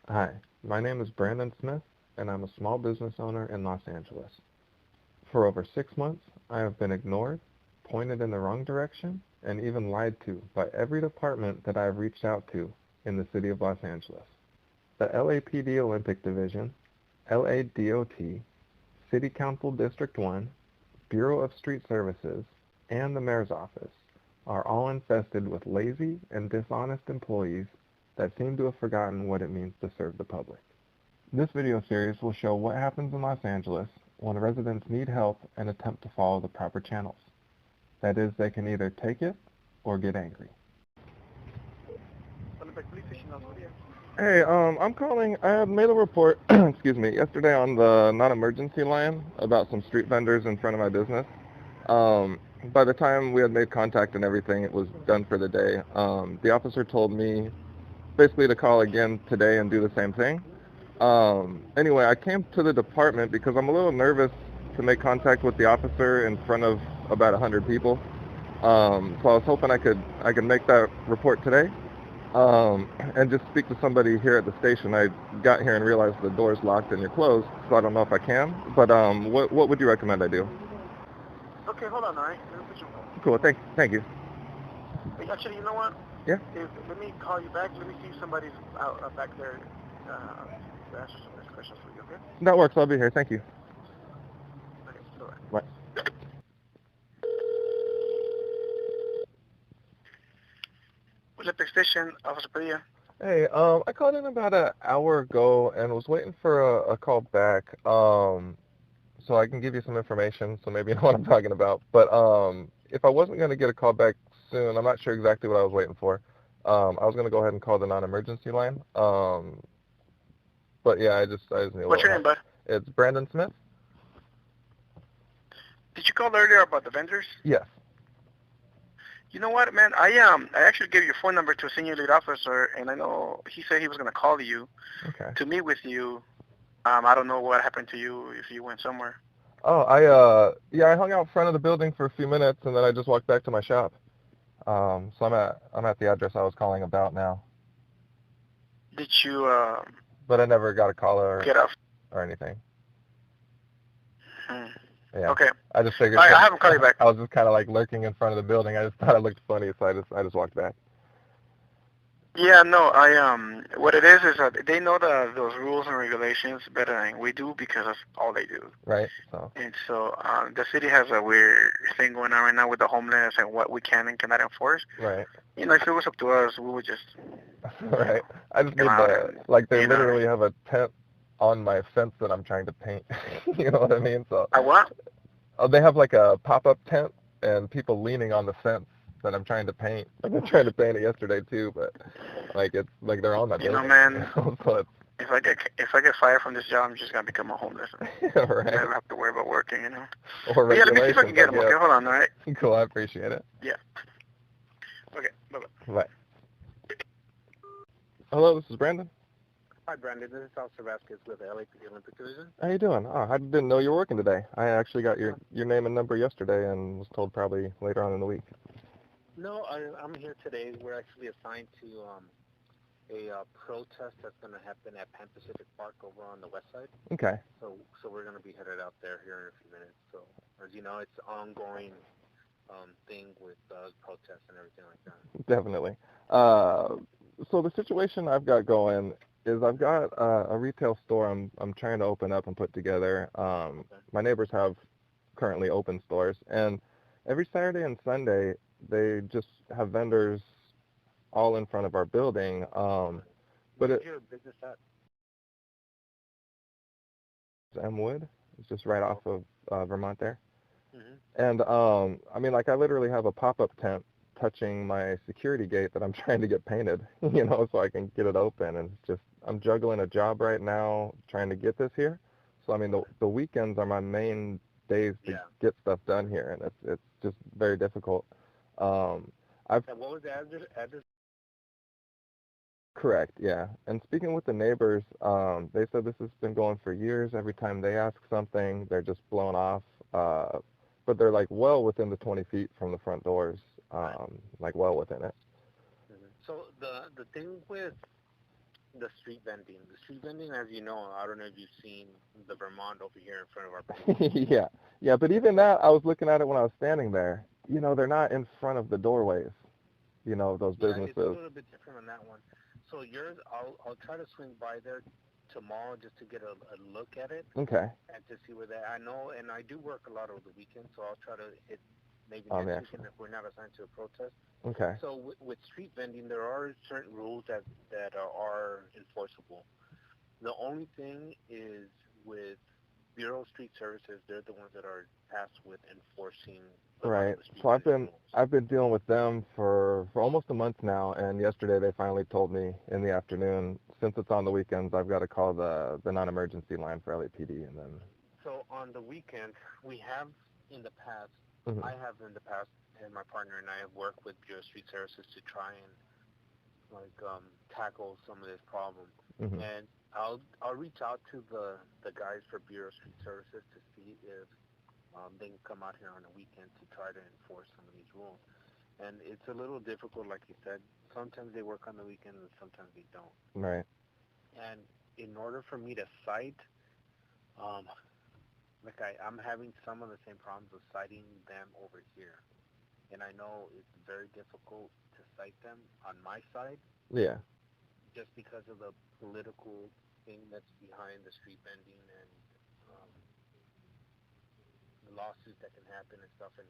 Hi, my name is Brandon Smith, and I'm a small business owner in Los Angeles. For over 6 months, I have been ignored, pointed in the wrong direction, and even lied to by every department that I have reached out to in the city of Los Angeles. The LAPD Olympic Division, LADOT, City Council District 1, Bureau of Street Services, and the Mayor's Office are all infested with lazy and dishonest employees that seem to have forgotten what it means to serve the public. This video series will show what happens in Los Angeles when residents need help and attempt to follow the proper channels. That is, they can either take it or get angry. Hey, I'm calling. I had made a report, excuse me, yesterday on the non-emergency line about some street vendors in front of my business. By the time we had made contact and everything, it was done for the day. The officer told me basically to call again today and do the same thing. Anyway, I came to the department because I'm a little nervous to make contact with the officer in front of about 100 people. So I was hoping I could make that report today. And just speak to somebody here at the station. I got here and realized the door's locked and you're closed, so I don't know if I can. But what would you recommend I do? Okay, hold on, all right? Let me put you on hold. Cool. Thank you. Hey, actually, you know what? Yeah. Let me call you back. Let me see if somebody's out back there to answer some of these questions for you, okay? That works. I'll be here. Thank you. Okay, all right. Bye. Olympic Station, Officer Padilla. Hey, I called in about an hour ago and was waiting for a call back. So I can give you some information, so maybe you know what I'm talking about. But if I wasn't going to get a call back soon, I'm not sure exactly what I was waiting for. I was going to go ahead and call the non-emergency line. But yeah, I just need a What's little your name, help. bud? It's Brandon Smith? Did you call earlier about the vendors? Yes. You know what, man? I actually gave your phone number to a senior lead officer, and I know he said he was gonna call you Okay. to meet with you. I don't know what happened to you if you went somewhere. Oh, I hung out front of the building for a few minutes and then I just walked back to my shop. So I'm at the address I was calling about now. Did you But I never got a call get off? or anything. Hmm. Yeah. Okay. I just figured. All right, I'll have him call you back. I was just kind of like lurking in front of the building. I just thought it looked funny, so I just walked back. Yeah, no, what it is that they know those rules and regulations better than we do because that's all they do. Right. So. And so, the city has a weird thing going on right now with the homeless and what we can and cannot enforce. Right. You know, if it was up to us, we would just. Right. I just need they literally have a tent on my fence that I'm trying to paint. You know what I mean? So. A what? Oh, they have like a pop-up tent and people leaning on the fence that I'm trying to paint. I've been trying to paint it yesterday too, but like it's like they're on my building. You know, man. So If I get fired from this job, I'm just gonna become a homeless. right. Never have to worry about working, you know. Or But yeah, let me see if I can get him. Okay, hold on, all right? Cool, I appreciate it. Yeah. Okay, bye-bye. Bye. Hello, this is Brandon. Hi, Brandon. This is Officer Vasquez with the LAPD Olympic Division. How you doing? Oh, I didn't know you were working today. I actually got your name and number yesterday and was told probably later on in the week. No, I'm here today. We're actually assigned to a protest that's going to happen at Pan Pacific Park over on the west side. Okay. So we're going to be headed out there here in a few minutes. So, as you know, it's an ongoing thing with protests and everything like that. Definitely. So the situation I've got going is I've got a retail store I'm trying to open up and put together. My neighbors have currently open stores, and every Saturday and Sunday they just have vendors all in front of our building. But Where's your business at? Wood. It's just right off of Vermont there. Mm-hmm. And I mean, like I literally have a pop-up tent touching my security gate that I'm trying to get painted, you know, so I can get it open. And it's just I'm juggling a job right now trying to get this here. So I mean, the weekends are my main days to get stuff done here, and it's just very difficult. And what was the address? Correct, yeah. And speaking with the neighbors, they said this has been going for years. Every time they ask something, they're just blown off. But they're like well within the 20 feet from the front doors, like well within it. Mm-hmm. So the thing with The street vending. The street vending, as you know, I don't know if you've seen the Vermont over here in front of our business. Yeah, yeah, but even So that, I was looking at it when I was standing there. They're not in front of the doorways, those yeah, it's a businesses. little bit different on that one. So yours, I'll try to swing by there tomorrow just to get a look at it Okay. and to see where that. I know, and I do work a lot over the weekend, so I'll try to hit maybe On the next actual. weekend if we're not assigned to a protest. Okay. So with street vending, there are certain rules that are enforceable. The only thing is with Bureau of Street Services, they're the ones that are tasked with enforcing a lot Right. of the street So I've vending been rules. I've been dealing with them for almost a month now, and yesterday they finally told me in the afternoon, since it's on the weekends, I've got to call the non-emergency line for LAPD, and then. So on the weekend, we have in the past, Mhm. I have in the past, and my partner and I have worked with Bureau of Street Services to try and tackle some of this problem. Mhm. And I'll reach out to the guys for Bureau of Street Services to see if they can come out here on the weekend to try to enforce some of these rules. And it's a little difficult, like you said. Sometimes they work on the weekend and sometimes they don't. Right. And in order for me to cite, um, I'm having some of the same problems of citing them over here. And I know it's very difficult to cite them on my side Yeah. just because of the political thing that's behind the street vending and um, the lawsuits that can happen and stuff. And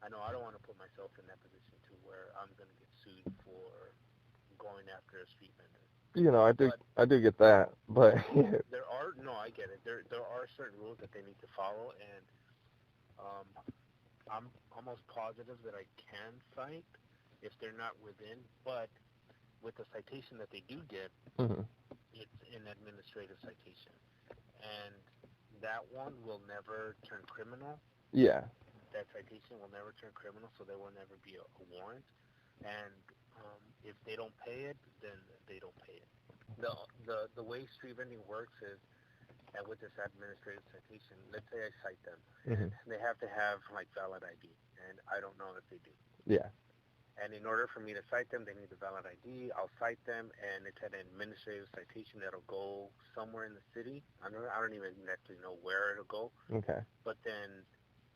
I know I don't want to put myself in that position to where I'm going to get sued for going after a street vendor. I do But I do get that, but there are no, I get it. There are certain rules that they need to follow, and um, I'm almost positive that I can cite if they're not within. But with the citation that they do get, mhm. it's an administrative citation, and that one will never turn criminal. Yeah. That citation will never turn criminal, so there will never be a warrant. And if they don't pay it, then they don't pay it. The way street vending works is, and with this administrative citation, let's say I cite them, and Mhm. they have to have like valid ID, and I don't know if they do. Yeah. And in order for me to cite them, they need the valid ID. I'll cite them, and it's an administrative citation that'll go somewhere in the city. I don't even actually know where it'll go. Okay. But then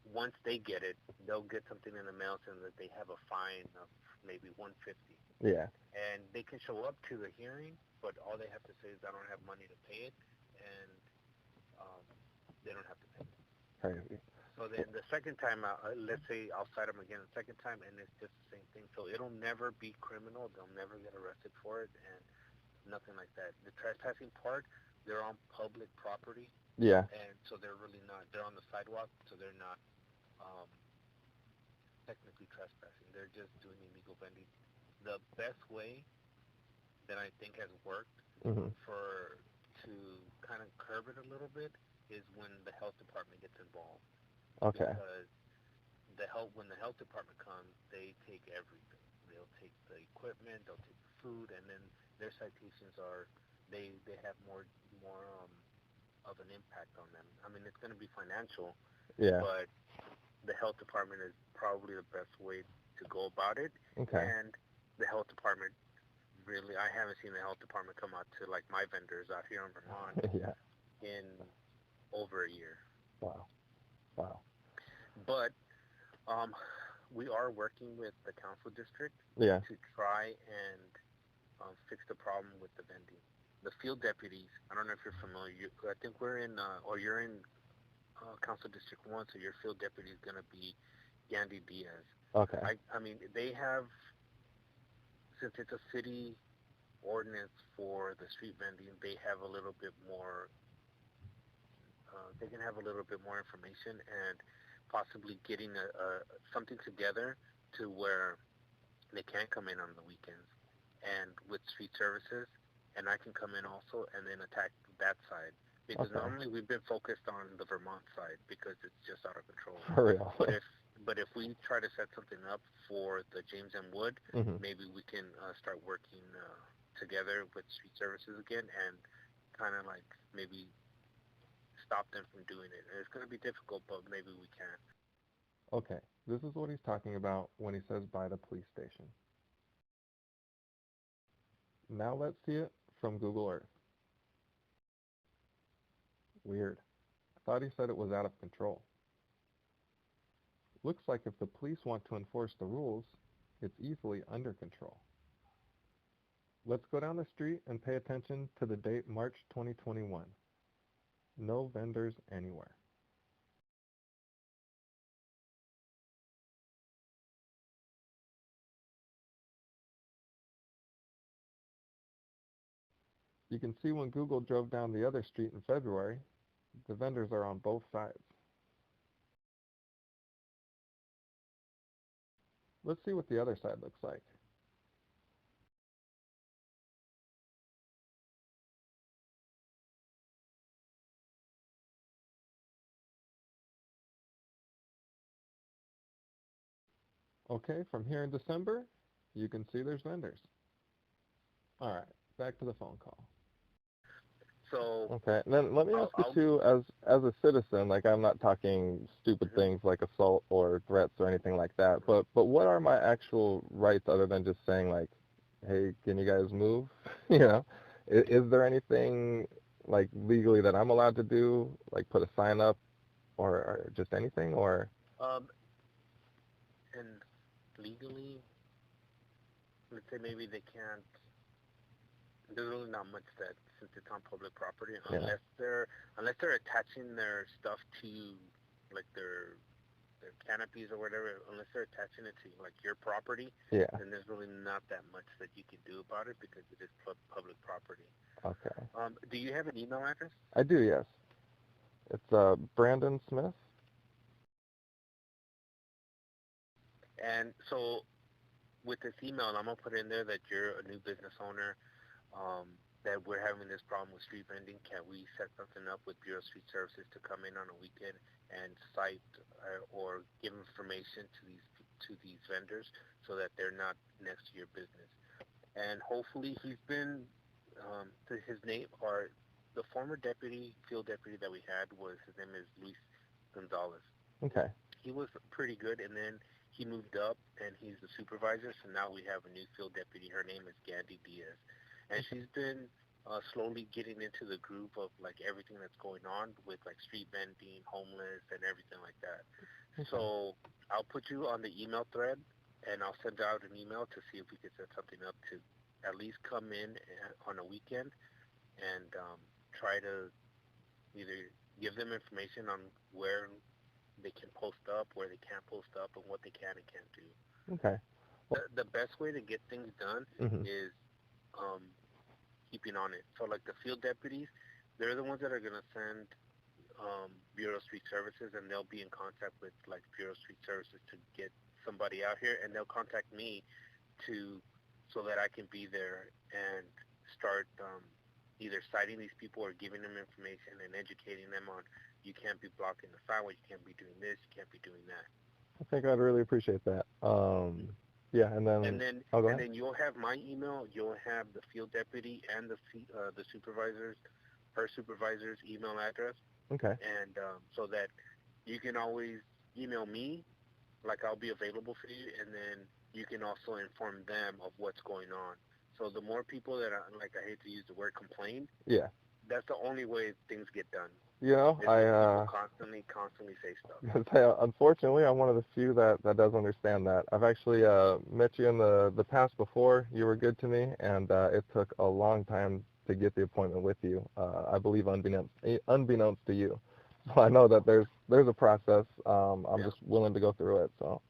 once they get it, they'll get something in the mail saying that they have a fine of maybe 150, Yeah. and they can show up to the hearing, but all they have to say is I don't have money to pay it, and um, they don't have to pay it. Crazy. So then the second time, let's say I'll cite them again the second time, and it's just the same thing. So it'll never be criminal. They'll never get arrested for it, and nothing like that. The trespassing part, they're on public property, Yeah. and so they're really not. They're on the sidewalk, so they're not um, technically trespassing. They're just doing illegal vending. The best way that I think has worked Mhm. for to kind of curb it a little bit is when the health department gets involved, Okay. because when the health department comes, they take everything. They'll take the equipment, they'll take the food, and then their citations are they have more of an impact on them. I mean, it's going to be financial, Yeah. but the health department is probably the best way to go about it. Okay. And the health department really, I haven't seen the health department come out to like my vendors out here in Vermont Yeah. in over a year. Wow. Wow. But um, we are working with the council district Yeah. to try and fix the problem with the vending. The field deputies, I don't know if you're familiar. I think we're in, or you're in Council District 1, so your field deputy is going to be Yandy Diaz. Okay. I mean, they have, since it's a city ordinance for the street vending, they have a little bit more, they can have a little bit more information and possibly getting something together to where they can come in on the weekends and with street services, and I can come in also and then attack that side. Because Okay. normally we've been focused on the Vermont side because it's just out of control. For real. But if we try to set something up for the James M. Wood, Mhm. maybe we can start working together with street services again and kind of like maybe stop them from doing it. And it's going to be difficult, but maybe we can. Okay. This is what he's talking about when he says by the police station. Now let's see it from Google Earth. Weird. I thought he said it was out of control. Looks like if the police want to enforce the rules, it's easily under control. Let's go down the street and pay attention to the date March 2021. No vendors anywhere. You can see when Google drove down the other street in February, the vendors are on both sides. Let's see what the other side looks like. Okay, from here in December, you can see there's vendors. All right, back to the phone call. So Okay, then let me ask you I'll too, as a citizen, like I'm not talking stupid mhm, things like assault or threats or anything like that, mhm. but what are my actual rights other than just saying like, hey, can you guys move? You know, is there anything like legally that I'm allowed to do, like put a sign up or just anything or? um and legally, let's say maybe they can't. There's really not much that since it's on public property, Yeah, unless they're attaching their stuff to like their canopies or whatever. Unless they're attaching it to like your property, yeah, then there's really not that much that you can do about it because it is public property. okay. Do you have an email address? I do, yes. It's Brandon Smith. And so with this email, I'm gonna put in there that you're a new business owner, that we're having this problem with street vending. Can we set something up with Bureau of Street Services to come in on a weekend and cite or give information to these vendors so that they're not next to your business? And hopefully he's been his name or the former deputy field deputy that we had was his name is Luis Gonzalez. Okay, He was pretty good, and then he moved up, and he's the supervisor. So now we have a new field deputy. Her name is Gandhi Diaz, and she's been slowly getting into the groove of like everything that's going on with like street vending, homeless, and everything like that. okay, So I'll put you on the email thread, and I'll send out an email to see if we can set something up to at least come in on a weekend and try to either give them information on where they can post up, where they can't post up, and what they can and can't do. okay. Well, The best way to get things done hmm is um, keeping on it. So like the field deputies, they're the ones that are gonna send Bureau of Street Services, and they'll be in contact with like Bureau of Street Services to get somebody out here, and they'll contact me to so that I can be there and start either citing these people or giving them information and educating them on you can't be blocking the sidewalk, you can't be doing this, you can't be doing that. I think I'd really appreciate that. Yeah, and And then, then oh, go and ahead. then you'll have my email, you'll have the field deputy and the supervisors, her supervisor's email address, Okay, and so that you can always email me, like I'll be available for you, and then you can also inform them of what's going on. So the more people that like I hate to use the word complain, yeah. that's the only way things get done. You know, Is when people constantly say stuff. unfortunately, I'm one of the few that does understand that. I've actually met you in the past before. You were good to me, and it took a long time to get the appointment with you. I believe unbeknownst to you. So I know that there's a process. I'm Yeah, just willing to go through it. So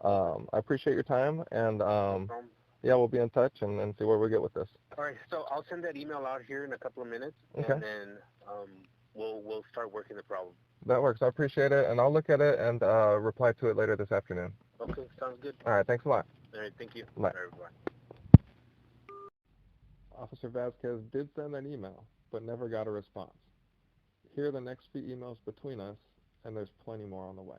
okay, I appreciate your time, and no problem. yeah, we'll be in touch and see where we get with this. All right, so I'll send that email out here in a couple of minutes, Okay, and then we'll start working the problem. that works. I appreciate it, and I'll look at it and reply to it later this afternoon. Okay, sounds good. All right, thanks a lot. All right, thank you. Bye. All right, bye. Officer Vasquez did send an email, but never got a response. Here are the next few emails between us, and there's plenty more on the way.